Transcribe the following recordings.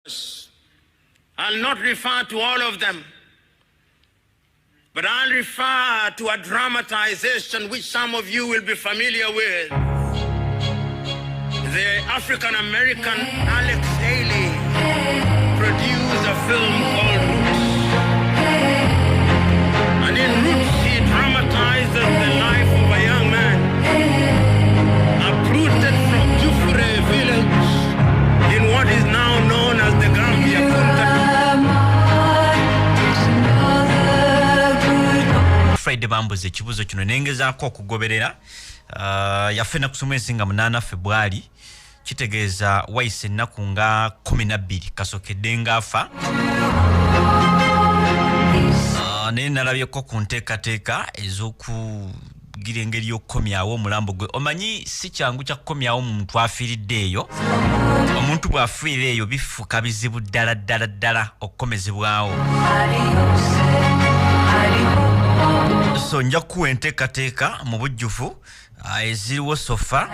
I'll not refer to all of them, but I'll refer to a dramatization which some of you will be familiar with. The African-American Alex Haley produced a film called Roots. And in Roots, he dramatizes the life of a young man uprooted from Jufure village in what is now known as the Gambia. Friday bambuze ekibuzo kino nengezaako okugoberera yafena kusoma ensinga 8 February kitegeeza wayise ennaku nga 12 kasokedde ngaafa naye nalabyeko ku nteekateeka ez'okugira engeri y'okukomyawo omulambo gwe. Omanyi si kyangu kya kukomyawo omuntu afiiridde eyo. Omuntu bw'afiirira eyo bifuuka bizibu ddala ddala ddala okukomezebwawo. So nja kuwa enteekateeka mu bujjufu eziriwo sofa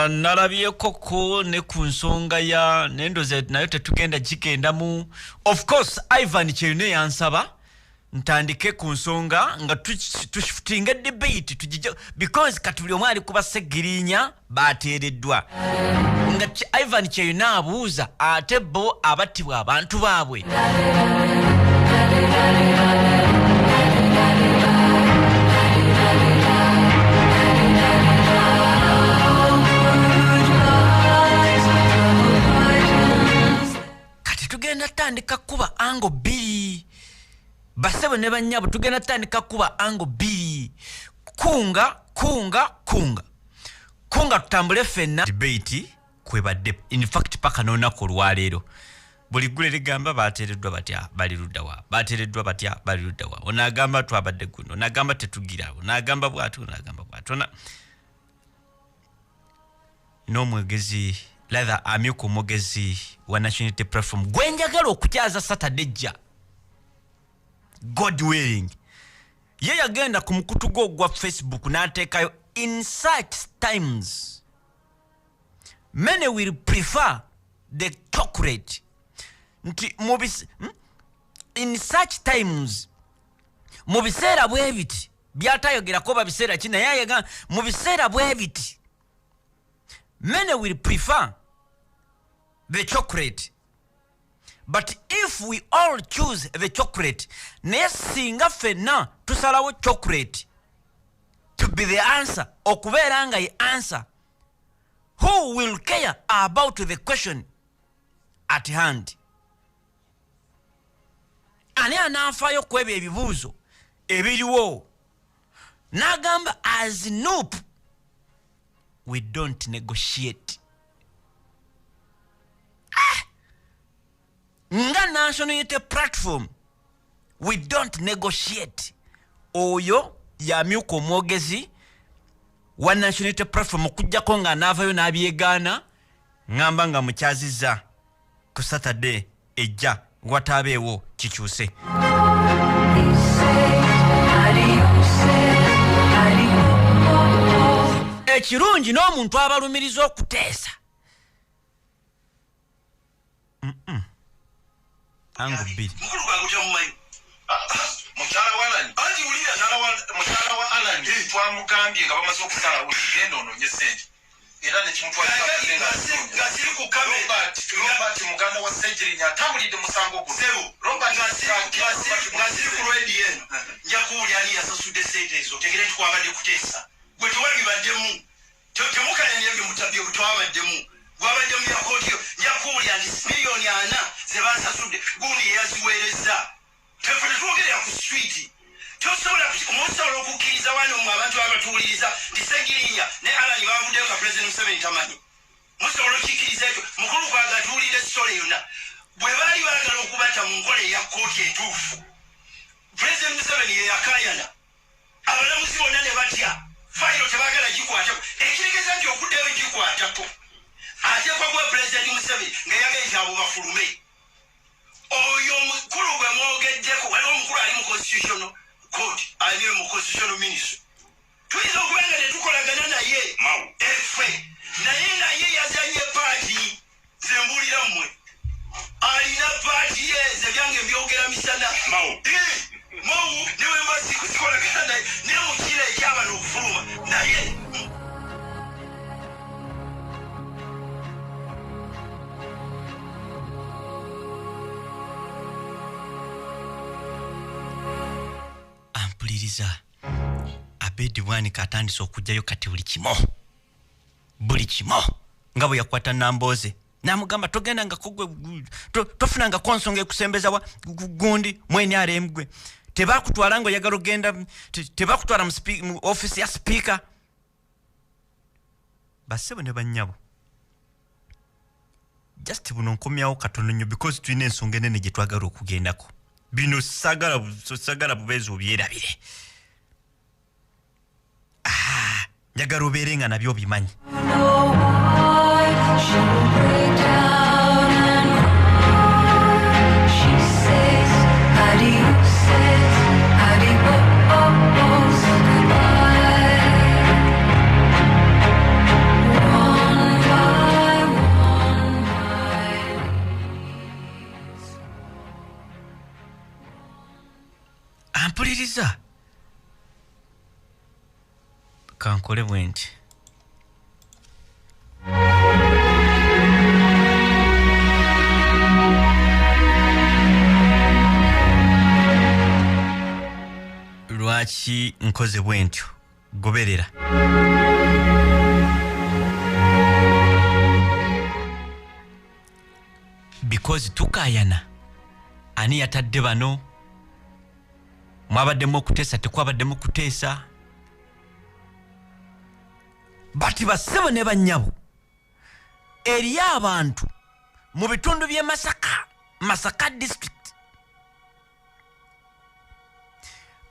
nalabyeko ko ne ku nsonga ya nendoze nayo tetugenda gigendamu. Of course Ivan Kyerine yansaba ntandike ku nsonga nga tushifutinga debate tujija because katuli omwali kuba segirinya bateereddwa nga Ivan Kyerine abuuza ate bo abattibwa abantu baabwe. Kati tugenda tandika kuba ango B basebo ne banyabo tugenda tandika kuba ango B kunga tutambule fenna debate kwebadde. In fact paka nonako olwaleero buli gule ligamba bateereddwa batya bali luddawa bateereddwa batya bali luddawa onagamba twabadde guno onagamba tetugira onagamba bwatu onagamba bwatu n'omwegezi lather amyuka omwogezi wa Nationality Platform gwenjagala okutyaza Saturday jja God willing ye yagenda ku mukutu gwo gwa Facebook n'ateekayo in such times many will prefer the chocolate nti in such times mu biseera bwe biti byatayogerako ba biseera kina yayega mu biseera bwe biti many will prefer the chocolate. But if we all choose the chocolate, nesinga fenna tusalawo chocolate to be the answer, okubeera nga ye answer, who will care about the question at hand? Ani anafaayo kwebyo ebibuuzo ebiriwo n'agamba as nope we don't negotiate. Nga Nationality Platform we don't negotiate. Oyo yamyuka omwogezi wa Nationality Platform okujjako nga anavayo n'abyegaana ngamba nga mukyaziza ku Saturday ejja watabeewo kikyuse. Ekirungi n'omuntu abalumiriza okuteesa ango bili mukulu gwangu kyamumanyi mukyala wa Alan anti ulira mukyala wa Alan twamugambye nga bamaze okusala uli genda ononye sente era ne gasiri ku kamera Robert muganda wa segirinya atambulidde musango ogwo Robert gasiri ku radio eno njakuwuli ali yasasudde sente ezo tegere twabadde kuteesa gwe tewalibaddemu temukanenebyo mutabye butwabaddemu wabaddemu yakotiyo njakuwulya ndi miliyoni 4 zebasasudde gundi yeyaziweereza tetwogerera ku street tosobola okukkiriza wano mu abantu abatuwuliriza ndi segirinya ne Alan bavuddeyo nga President Museveni tamanyi musobola okikkiriza ekyo mukulu gwagatuwulira essole yonna bwe baali baagala okubata mu nkola eya kooti entuufu President Museveni yeyakayana abalamuzi bonna ne batya fayiro tebaagala gikwatako ekirigeza nti okuddeyo gikwatako atekwa gwa President Museveni nga yagenda abo bafulume oyo mukulu gwe mwogeddeko waliwo omukulu ali mu constitutional court ali mu constitutional ministry tuyinza okuba nga ne tukolagana naye efe naye mpuliriza abedi wani katandise okujjayo kati buli kimo nga bwe yakwata Namboze namugamba togenda nga kugwe tofunanga konsonga ekusembeza wa gundi mweni aremgwe tebakutwala ngo yagalo genda tebakutwala mu office ya speaker basebo ne banyabo just buno nkomyawo katono nnyo because twine ensonga enene gye twagala okugendako bino sagala bubezo byerabire njagala obeere nga nabyo obimanyi ampuliriza kankole bwenti lwaki nkoze bwentyo goberera because tukayana ani yatadde bano mwabaddemu okuteesa tekwabaddemu kuteesa bati basebo ne bannyabo eriyo abantu mu bitundu by'e Masaka district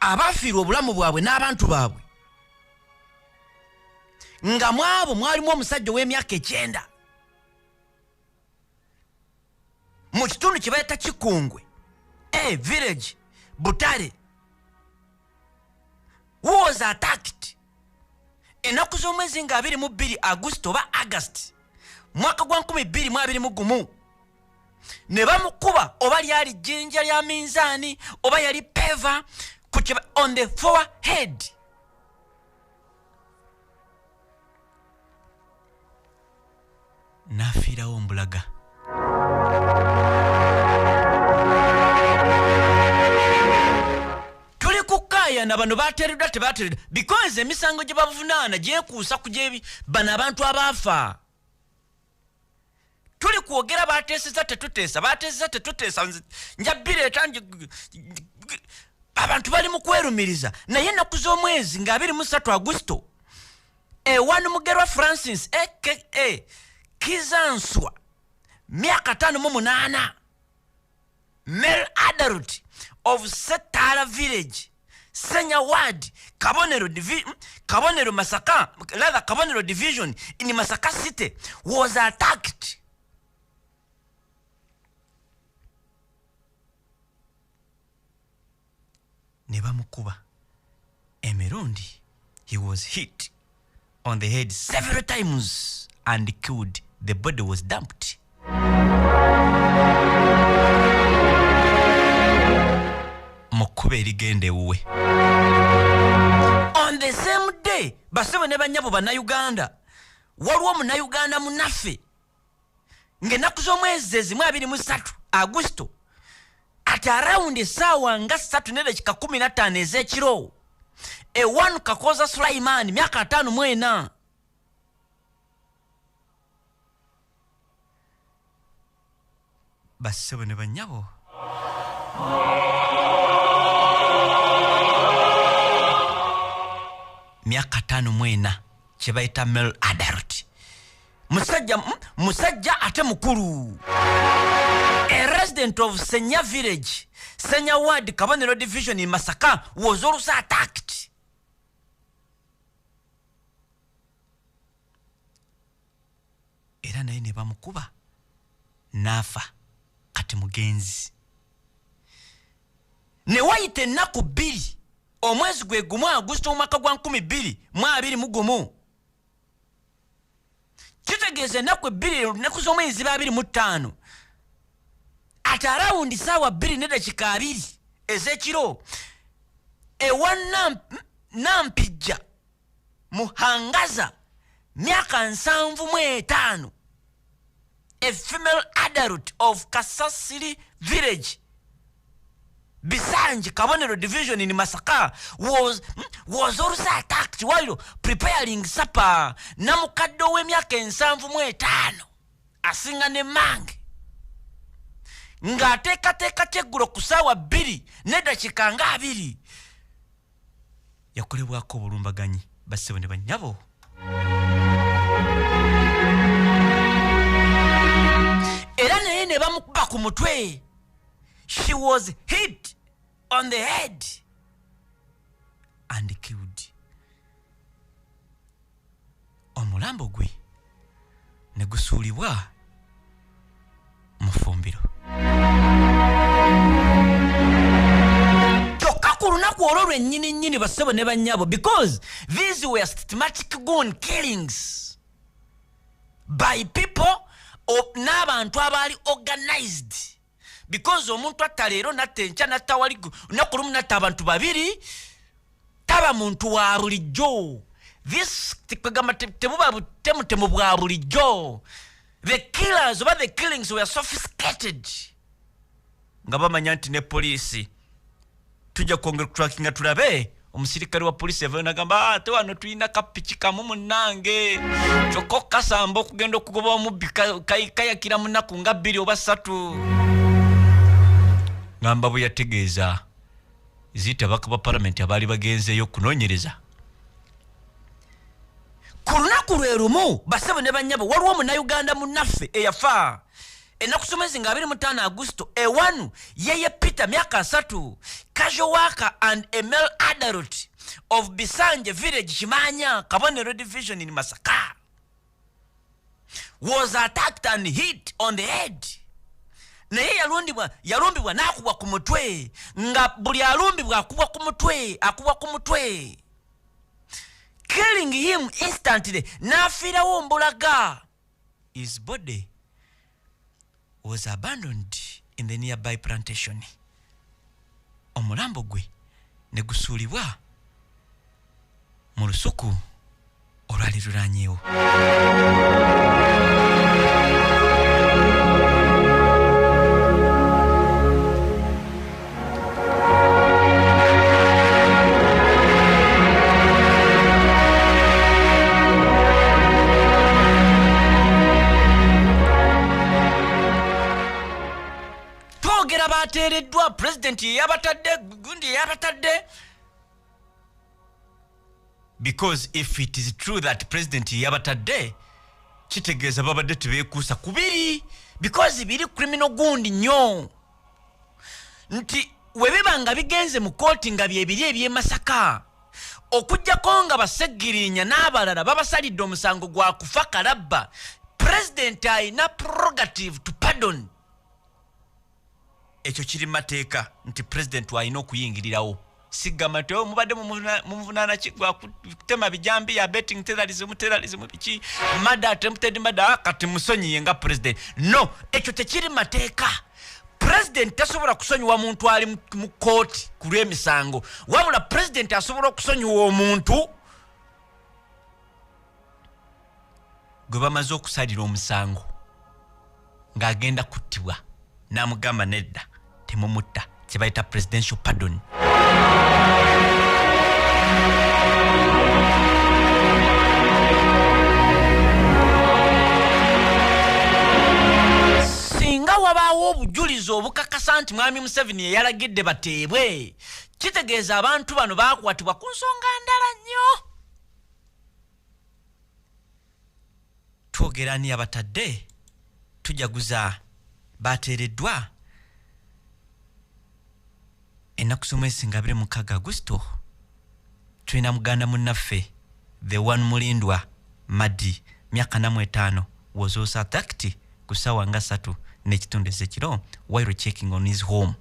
abafiirwa obulamu bwabwe n'abantu baabwe nga mwabo mwalimu omusajja w'emyaka 9 mu kitundu kye bayita Kikungwe village Butare was attacked enaku z'omwezi nga 22 August oba August mwaka gwa 2021 ne bamukuba oba lyali jjinja lya minzaani oba yali peva on the forehead nafiirawo ombulaga tuli kukayana bano bateereddwa tebateereddwa because emisango gye bavunaana gyekuusa ku gyebi bano abantu abaafa tuli kwogera bateeseza tetuteesa njabireeta abantu bali mu kwerumiriza naye ennaku z'omwezi nga 23 Agusto ewanu Mugerwa Francis aka Kizanswa myaka 58 male adult of Setala village Senya ward Kabonero Masaka rather Kabonero division in Masaka city was attacked nebamukuba emirundi. He was hit on the head several times and killed. The body was dumped. Mukube ligende uwe. On the same day, basebe ne banyabo bannayuganda waliwo munnayuganda munaffe ng'ennaku z'omwezi zimu 23 Agusto at around essaawa nga 3:15 ez'ekiro ewanu Kakoza Sulaiman myaka 54 basebe ne banyabo myaka 54 kye bayita male adult musajja ate mukulu a resident of Senya village Senya ward Kabonero division in Masaka was also attacked. Era naye ne bamukuba nafa kati mugenzi ne wayita ennaku 2 omwezi gwe gumu Agusto omwaka gwa 2021 kitegeeza ennaku 2 ennaku z'omwezi 25 at around essaawa 2:2 ez'ekiro ewa Nampijja Muhangaza myaka 75 a female adult of Kasasiri village Bisanje Kabonero division in Masaka was also attacked while preparing supper. Namukaddo w'emyaka 75 asinga ne mange ng'ateekateeka kyeggulo ku ssaawa 2 n'eddakiika nga 2 yakolebwako obulumbaganyi bassebo ne bannyabo. Era naye ne bamukuba ku mutwe. She was hit on the head and killed. Omulambo gwe ne gusuulibwa mu ffumbiro. Kyokka ku lunaku olwo lwennyini bassebo ne bannyabo, because these were systematic gun killings by people n'abantu abaali organized. Because omuntu atta leero natta enkya natta wali lunaku lumu natta abantu 2 taba muntu wa bulijjo. This tekwegamba tebuba butemu bwa bulijjo. The killers oba the killings were sophisticated. Nga bamanya nti ne poliisi tujja kwongera trackinga tulabe omusirikale wa poliisi yavayo nagamba ate wano tulina kapiki kamu munnange kyokka okukasamba okugenda okugoba omubbi kayakira mu nnaku nga 2 oba 3. Ngamba bwe yategeeza zita bakaba parliament abaali bagenzeeyo okunoonyereza. Ku lunaku lwe lumu bassebo ne bannyabo waliwo Munnayuganda munnaffe eyafa ennaku somezi nga 25 Agusto ewanu yeye Peter myaka 3 casual worker and a male adult of Bisanje village Kimanya Kabonero division in Masaka was attacked and hit on the head. Naye yalumbibwa n'akubwa ku mutwe nga buli alumbibwa akubwa ku mutwe killing him instantly n'afiirawo mbulaga. His body was abandoned in the nearby plantation. Omulambo gwe ne gusuulibwa mu lusuku olwali lulanyeewo. Bateereddwa president yabatadde gundi yabatadde, because if it is true that president yabatadde kitegeeza babadde tebeekuusa ku 2 because biri criminal gundi nnyo nti webiba nga bigenze mu kooti nga byebiri ebyemasaka okujjako nga basegirinya n'abalala babasalidde omusango gwa kufa kalabba, president ayina prerogative to pardon. Ekyo kiri mateeka nti president alina okuyingirirawo. Sigamba nti mubadde mumuvunaana kigwa kutema bijambi ya betting terrorism biki mada attempted murder kati musonyiye nga president. No, ekyo tekiri mateeka. President tasobola kusonyiwa muntu ali mu kooti ku lw'emisango, wabula president asobola okusonyiwa omuntu gwe bamaze okusalira omusango ng'agenda kuttibwa n'amugamba nedda temumutta, kye bayita presidential pardon. Singa wabaawo obujulizi obukakasa nti mwami Museveni yeyalagidde bateebwe, kitegeeza abantu bano baakwatibwa ku nsonga ndala nnyo. Twogera ani abatadde tujaguza bateereddwa ennaku somwezi nga 26 Agusto. Tulina muganda munnaffe the one Mulindwa Madi myaka 45 was also attacked ku ssaawa nga 3 n'ekitundu ez'ekiro while checking on his home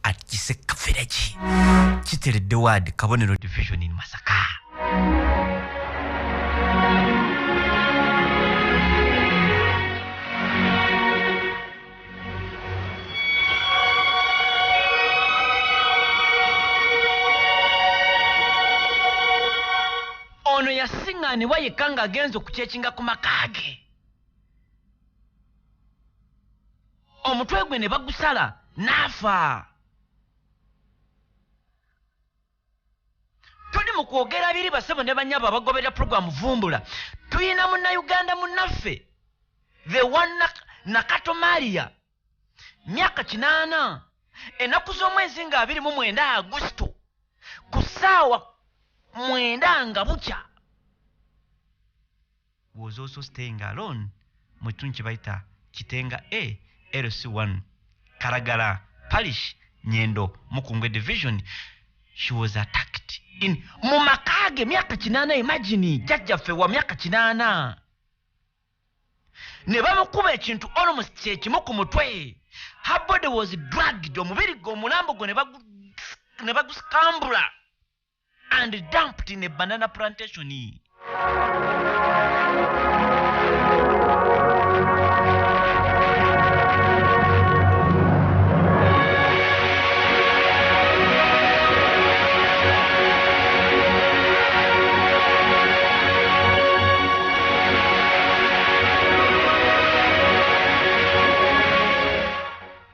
at Kiseka village kiteredde ward Kabonero division in Masaka. Ono yasiŋŋaanibwa yekka ng'agenza okukyekinga ku maka ge. Omutwe gwe ne bagusala n'afa. kakati mu kwogera biri basebo ne banyabo abagobera program vumbula tuyina munnayuganda munnaffe the one Nakato Maria myaka 8 ennaku z'omwezi nga 29 Agusto ku ssaawa 9 nga bukya was also staying alone mu kitundu kye bayita Kitenga A LC1 Karagala Parish Nyendo Mukungwe Division. She was attacked in mumakage myaka 8. Imagine jajjaffe wa myaka 8 ne bamukuba ekintu almost kyekimu ku mutwe. Her body was dragged, omubiri gw'omulambo gwo ne baguscambula and dumped in a banana plantation.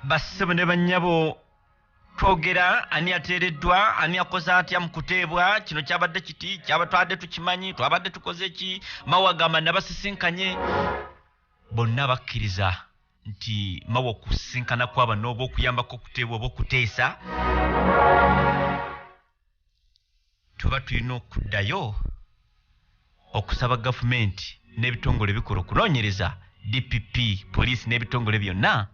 Basebo ne bannyabo twogera ani ateereddwa ani akoze atya mu kuteebwa kino kyabadde kiti kyabatwadde tukimanyi twabadde tukoze ki mawagamba nabasisinkanye bonna bakkiriza nti mawa okusinkana kwaba n'oba okuyambako okuteebwa oba okuteesa tuba tulina okuddayo okusaba gavumenti n'ebitongole bikola okunoonyereza DPP poliisi n'ebitongole byonna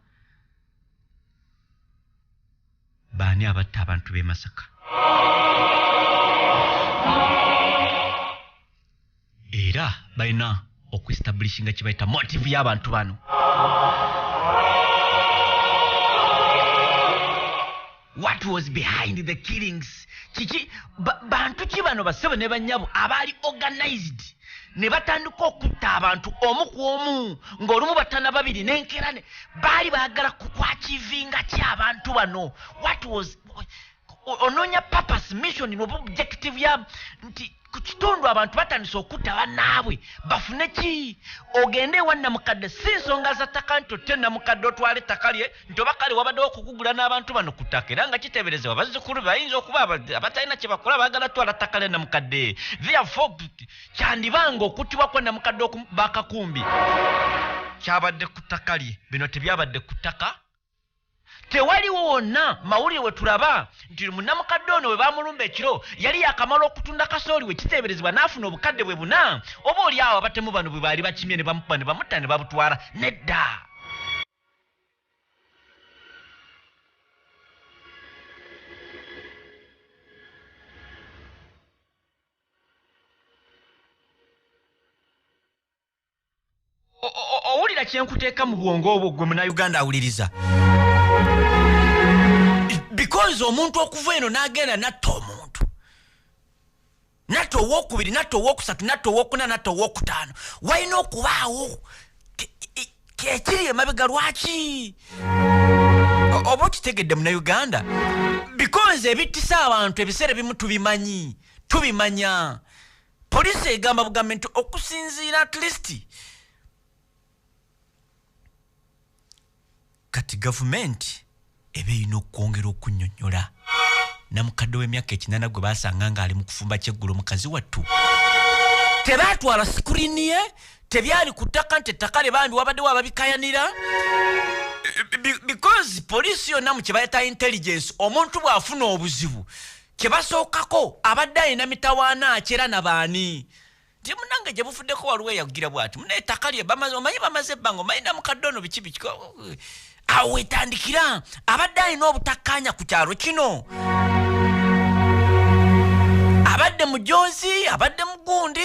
baani abatta abantu b'e Masaka era balina okuestablishinga kye bayita motive y'abantu bano. What was behind the killings? Kiki bantu ki bano basebo ne bannyabo abaali organized ne batandika okutta abantu omu ku omu ng'olumu batana babiri n'enkerane baali baagala kukwakivinga ki abantu bano. What was onoonya purpose mission n'oba objective ya nti ku kitundu abantu batandise okutta bannaabwe bafune ki? Ogende ewa Namukadde si nsonga za ttaka nti otte Namukadde otwale ettaka lye nti oba kale wabaddewo okukugula n'abantu bano ku ttaka era nga kiteeberezebwa bazzukulu bayinza okuba abatalina kye bakola baagala twala ttaka lya Namukadde. Therefore kyandibanga okuttibwa kwa Namukadde bakakumbi kyabadde ku ttaka lye, bino tebyabadde ku ttaka. Tewaliwo wonna mawulire we tulaba nti Namukadde ono we bamulumba ekiro yali yakamala okutunda kasooli we kiteeberezebwa n'afuna obukadde bwe buna oba oli awo abatemu bano bwe baali bakimye ne bamukuba ne bamutta ne babutwala. Nedda. Owulira kyenkuteeka mu bwongo obwo gwe Munnayuganda awuliriza. Because omuntu okuva eno n'agenda natta omuntu, natta owokubiri, natta owokusatu, natta owokuna, natta owokutaano, walina okubaawo ekiri emabega. Lwaki? Oba okitegedde Munnayuganda? Because ebittisa abantu ebiseera ebimu tubimanya. Poliisi egamba bugambe nti okusinziira at least kati gavumenti ebe ino kwongera okunnyonnyola. Namukadde w'emyaka 8 gwe baasanga ng'ali mu kufumba kyeggulo mukazi wattu tebaatwala sikuriini ye, tebyali ku ttaka nti ettaka lye bambi wabaddewo ababikayanira. Because poliisi yonna mu kye bayita intelligence omuntu bw'afuna obuzibu kye basookako abadde alina mitawaana akyera na baani. Nti munange gye bufuddeko waliwo eyagira bw'ati muna ettaka lye omanyi bamaze ebbanga omanyi Namukadde ono biki awo wetandikira abadde alina obutakkaanya ku kyalo kino. Abadde mujonzi, abadde mugundi.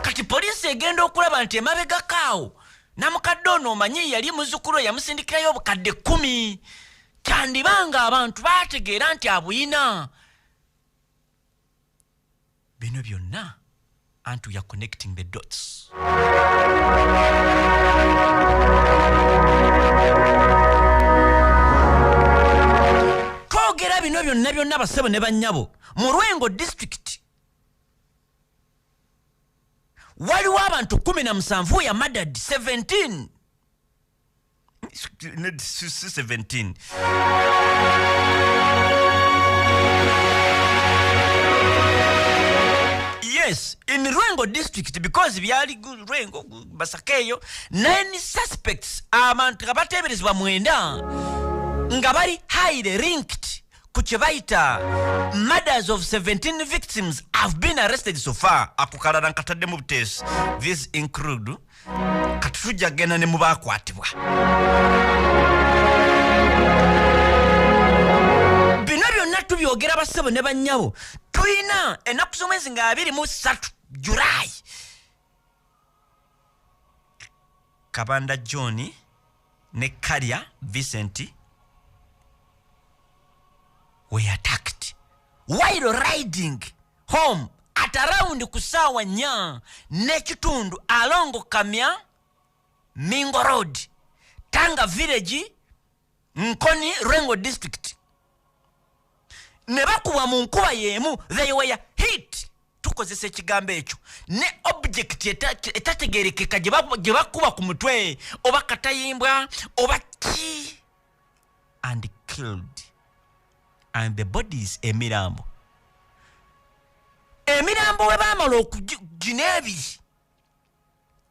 Kati poliisi egenda okulaba nti emabega kaawo Namukadde ono omanyi yali muzzukulu yamusindikirayo obukadde 10. Kyandibanga abantu baategeera nti abuyina. Bino byonna and we are connecting the dots. Twogera bino byonna basebo ne bannyabo mu Lwengo district waliwo abantu 17 ya madad 17 17. Yes, in Rwengo district, because byali Rwengo Basakeyo, 9 suspects abantu abateberezebwa mwenda nga bali highly linked ku kyebayita murders of 17 victims have been arrested so far. Akukalala nkatadde mu buteesi. These include katujja gena ne mu baakwatibwa. Bino byonna tubyogera bassebo ne bannyabo. Tuyina ennaku z'omwezi nga 23 July. Kabanda John ne Kalya Vincent were attacked while riding home at around ku sewanyana n'ekitundu along Kamya Mingo Road, Tanga Village, Nkoni, Rwengo District. Ne bakuba mu nkuba y'emu, they were hit. Tukozesa ekigambo ekyo ne object etategerekeka gye bakuba ku mutwe oba katayimbwa oba ki, and killed. And the bodies emirambo we baamala okugina ebiri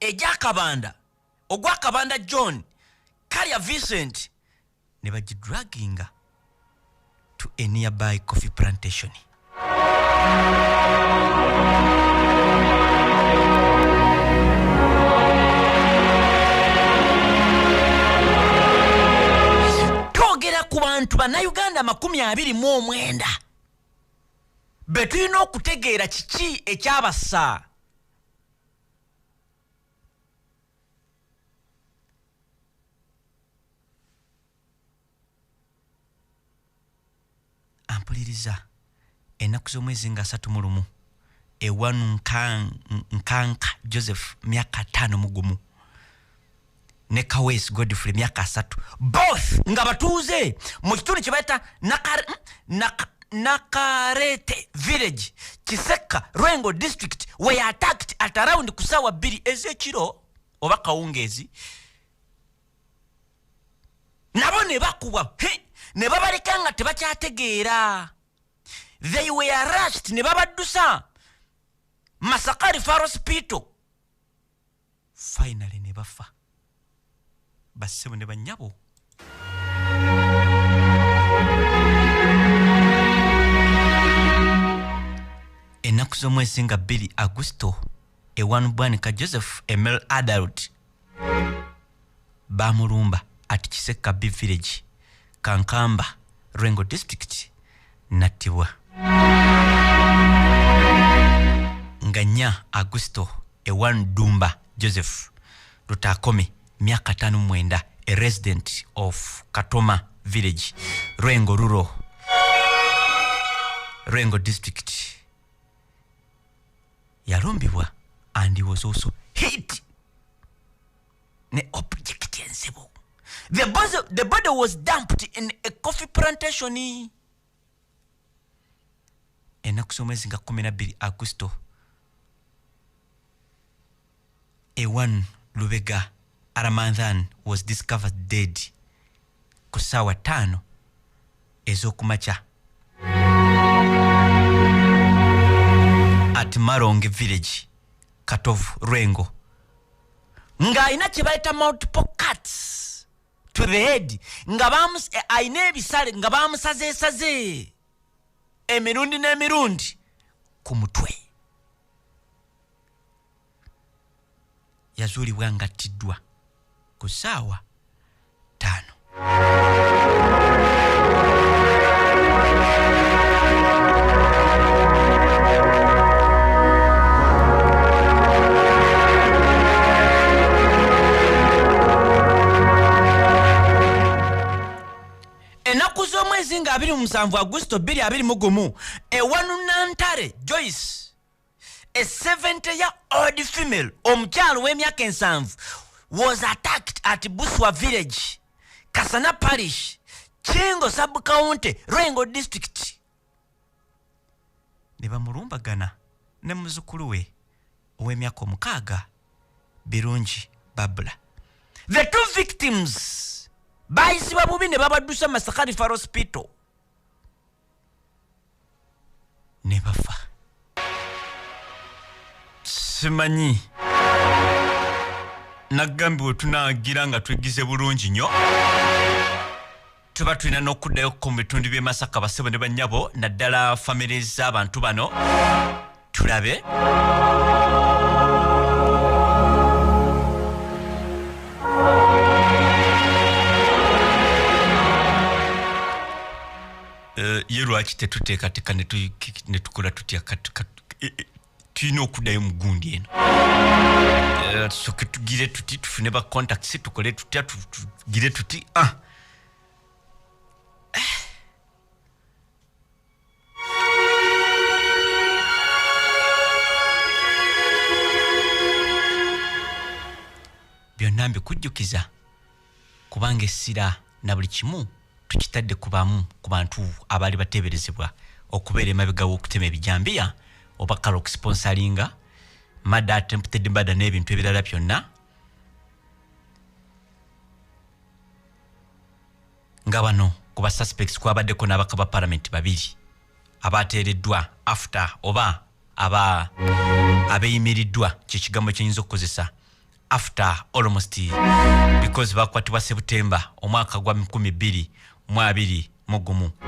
egyakabanda ogwakabanda John, Kalya Vincent ne bagidraginga to a nearby coffee plantation. Twogera ku bantu bannayuganda 29 be tulina okutegeera kiki ekyabassa. Ampuliriza ennaku z'omwezi nga 31 ewanu Nkanka Joseph myaka 5 ne Kawesi Godfrey myaka 3, both nga batuuze mu kitundu kye bayita Nakarete Village, Kiseka, Rwengo District, were attacked at around kusawa 2 ezekiro oba kawungezi. Nabo ne bakuba ne babaleka nga tebakyategeera. They were rushed ne babaddusa Masaka Referral Hospital. Finally ne bafa. Bassebo ne bannyabo. Ennaku z'omwezi nga 2 Agusto ewanu Bwanika Joseph Emil adult bamulumba at Kiseka B Village, Kankamba, Rwengo District, nattibwa. Nga 4 Agusto ewanu Dumba Joseph Lutakome myaka 59, a resident of Katoma Village, Rwengo Rural, Rwengo District, yalumbibwa and he was also hit ne object ensibo. The body was dumped in a coffee plantation. Ennaku z'omwezi nga 12 Agusto ewan Lubega Aramandan was discovered dead ku ssaawa 5 ez'okumakya at Maronge Village, Katovu, Rwengo. Nga ayina kye bayita multiple cuts to the head, nga ayina ebisale nga bamusazeesaze emirundi n'emirundi ku mutwe. Yazuulibwa ng'attiddwa ku ssaawa 5. Ennaku z'omwezi nga 27 Agusto 2021 ewanu Nantare Joyce, a 70-year-old female omukyalo w'emyaka 7 was attacked at Buswa Village, Kasana Parish, Kingo Sub-County, Rwengo District. Ne bamulumbagana ne muzzukulu we ow'emyaka 6 Birungi Babula. The two victims bayisiba bubi ne babaddusa Masaka Referral Hospital ne bafa. Simanyi nagambiwe tunagira nga twegize bulungi nnyo tuba tulina n'okuddayo ku bitundu by'e Masaka basebo ne bannyabo naddala famire z'abantu bano tulabe ye lwaki tetuteekateeka ne tukola tutya tulina okuddayo mu gundi eno soke tugire tuti tufune ba contacts tukole tutya tugire tuti byonna mbikujjukiza kubanga essira na buli kimu tukitadde kubamu ku bantu abali bateeberezebwa okubeera emabega w'okutema ebijambiya oba kale okusponsalinga murder, attempted murder n'ebintu ebirala byonna nga bano ku ba suspects kwabaddeko n'abaka ba parliament babiri abateereddwa after oba abeeyimiriddwa kyekigambo kyenyinza okukozesa after almost because bakwatibwa September omwaka gwa 2021